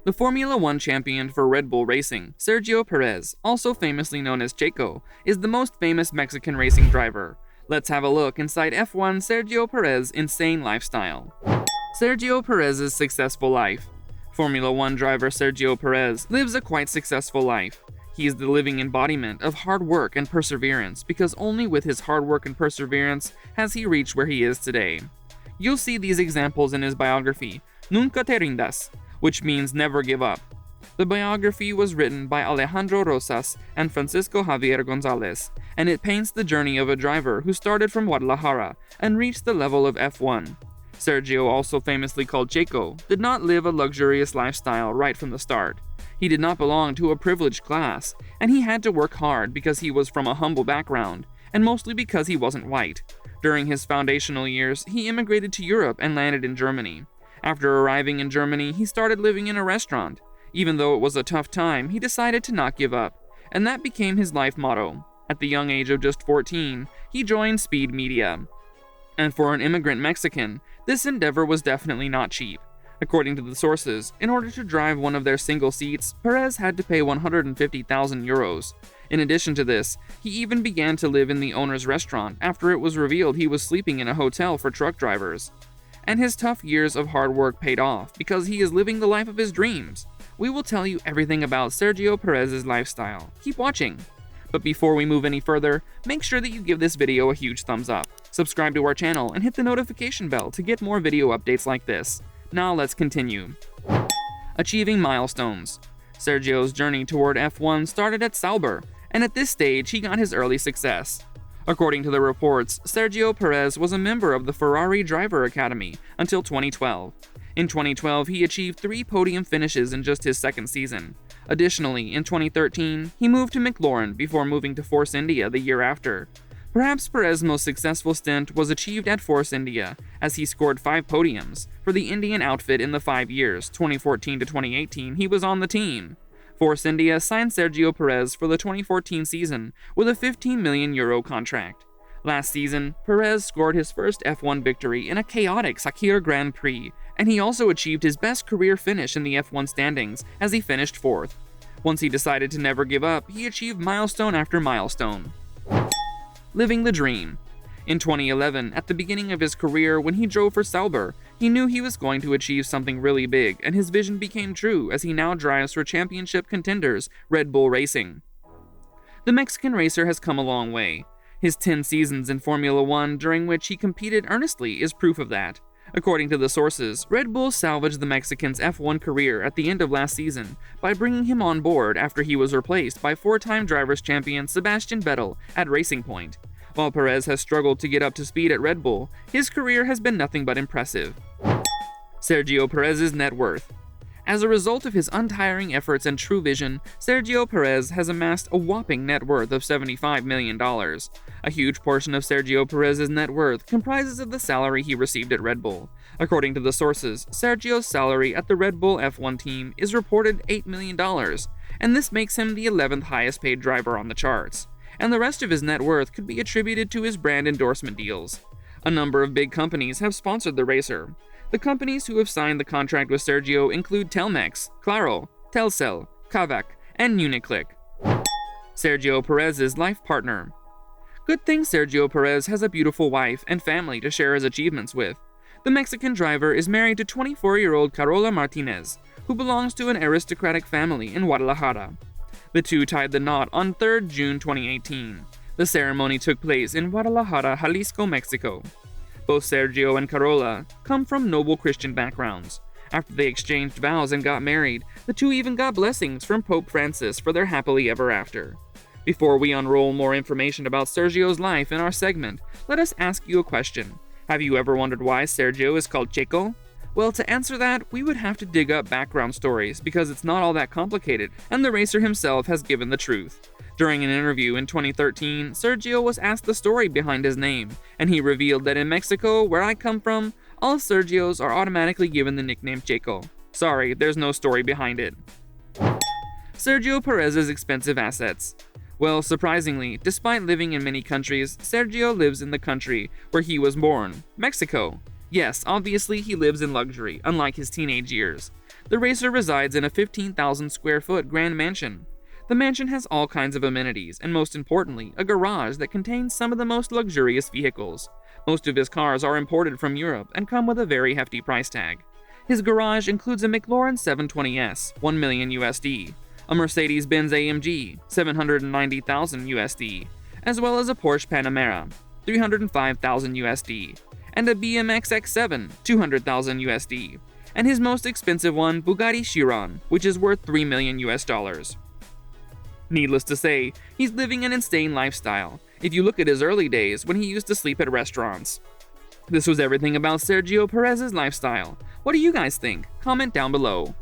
The Formula 1 champion for Red Bull Racing, Sergio Perez, also famously known as Checo, is the most famous Mexican racing driver. Let's have a look inside F1's Sergio Perez's insane lifestyle. Sergio Perez's successful life. Formula 1 driver Sergio Perez lives a quite successful life. He is the living embodiment of hard work and perseverance because only with his hard work and perseverance has he reached where he is today. You'll see these examples in his biography, Nunca te rindas, which means never give up. The biography was written by Alejandro Rosas and Francisco Javier Gonzalez, and it paints the journey of a driver who started from Guadalajara and reached the level of F1. Sergio, also famously called Checo, did not live a luxurious lifestyle right from the start. He did not belong to a privileged class, and he had to work hard because he was from a humble background, and mostly because he wasn't white. During his foundational years, he immigrated to Europe and landed in Germany. After arriving in Germany, he started living in a restaurant. Even though it was a tough time, he decided to not give up, and that became his life motto. At the young age of just 14, he joined Speed Media. And for an immigrant Mexican, this endeavor was definitely not cheap. According to the sources, in order to drive one of their single seats, Perez had to pay 150,000 euros. In addition to this, he even began to live in the owner's restaurant after it was revealed he was sleeping in a hotel for truck drivers. And his tough years of hard work paid off because he is living the life of his dreams. We will tell you everything about Sergio Perez's lifestyle. Keep watching. But before we move any further, make sure that you give this video a huge thumbs up. Subscribe to our channel and hit the notification bell to get more video updates like this. Now let's continue. Achieving milestones. Sergio's journey toward F1 started at Sauber, and at this stage he got his early success. According to the reports, Sergio Perez was a member of the Ferrari Driver Academy until 2012. In 2012, he achieved 3 podium finishes in just his second season. Additionally, in 2013, he moved to McLaren before moving to Force India the year after. Perhaps Perez's most successful stint was achieved at Force India, as he scored 5 podiums for the Indian outfit in the 5 years, 2014 to 2018, he was on the team. Force India signed Sergio Perez for the 2014 season with a €15 million contract. Last season, Perez scored his first F1 victory in a chaotic Sakir Grand Prix, and he also achieved his best career finish in the F1 standings as he finished 4th. Once he decided to never give up, he achieved milestone after milestone. Living the dream. In 2011, at the beginning of his career when he drove for Sauber, he knew he was going to achieve something really big, and his vision became true as he now drives for championship contenders Red Bull Racing. The Mexican racer has come a long way. His 10 seasons in Formula 1 during which he competed earnestly is proof of that. According to the sources, Red Bull salvaged the Mexican's F1 career at the end of last season by bringing him on board after he was replaced by 4-time drivers' champion Sebastian Vettel at Racing Point. While Perez has struggled to get up to speed at Red Bull, his career has been nothing but impressive. Sergio Perez's net worth. As a result of his untiring efforts and true vision, Sergio Perez has amassed a whopping net worth of $75 million. A huge portion of Sergio Perez's net worth comprises of the salary he received at Red Bull. According to the sources, Sergio's salary at the Red Bull F1 team is reported $8 million, and this makes him the 11th highest paid driver on the charts. And the rest of his net worth could be attributed to his brand endorsement deals. A number of big companies have sponsored the racer. The companies who have signed the contract with Sergio include Telmex, Claro, Telcel, Kavak, and Uniclick. Sergio Perez's life partner. Good thing Sergio Perez has a beautiful wife and family to share his achievements with. The Mexican driver is married to 24-year-old Carola Martinez, who belongs to an aristocratic family in Guadalajara. The two tied the knot on 3rd June 2018. The ceremony took place in Guadalajara, Jalisco, Mexico. Both Sergio and Carola come from noble Christian backgrounds. After they exchanged vows and got married, the two even got blessings from Pope Francis for their happily ever after. Before we unroll more information about Sergio's life in our segment, let us ask you a question. Have you ever wondered why Sergio is called Checo? Well, to answer that, we would have to dig up background stories because it's not all that complicated, and the racer himself has given the truth. During an interview in 2013, Sergio was asked the story behind his name, and he revealed that in Mexico, where I come from, all Sergios are automatically given the nickname Checo. Sorry, there's no story behind it. Sergio Perez's expensive assets. Well, surprisingly, despite living in many countries, Sergio lives in the country where he was born, Mexico. Yes, obviously he lives in luxury, unlike his teenage years. The racer resides in a 15,000 square foot grand mansion. The mansion has all kinds of amenities, and most importantly, a garage that contains some of the most luxurious vehicles. Most of his cars are imported from Europe and come with a very hefty price tag. His garage includes a McLaren 720S, 1 million USD, a Mercedes-Benz AMG, 790,000 USD, as well as a Porsche Panamera, 305,000 USD, and a BMX X7, 200,000 USD, and his most expensive one, Bugatti Chiron, which is worth 3 million US dollars. Needless to say, he's living an insane lifestyle, if you look at his early days when he used to sleep at restaurants. This was everything about Sergio Perez's lifestyle. What do you guys think? Comment down below.